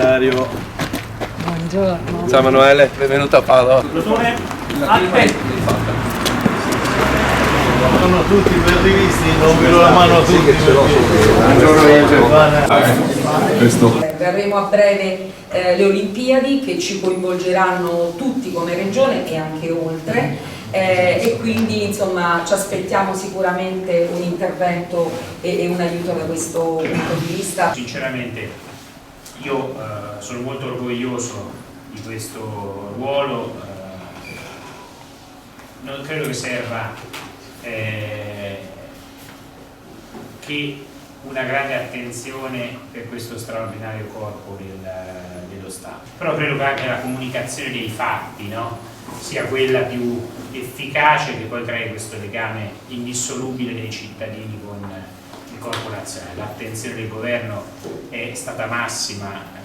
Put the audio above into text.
Dario. Buongiorno. Ciao Emanuele, benvenuto a Padova. Sono tutti per rivisti, non vedo la mano a tutti. Verremo a breve le Olimpiadi che ci coinvolgeranno tutti come regione e anche oltre e quindi insomma ci aspettiamo sicuramente un intervento e un aiuto da questo punto di vista. Sinceramente io sono molto orgoglioso di questo ruolo, non credo che serva che una grande attenzione per questo straordinario corpo dello Stato, però credo che anche la comunicazione dei fatti, no, sia quella più efficace, che poi crei questo legame indissolubile dei cittadini con il corpo nazionale. L'attenzione del governo è stata massima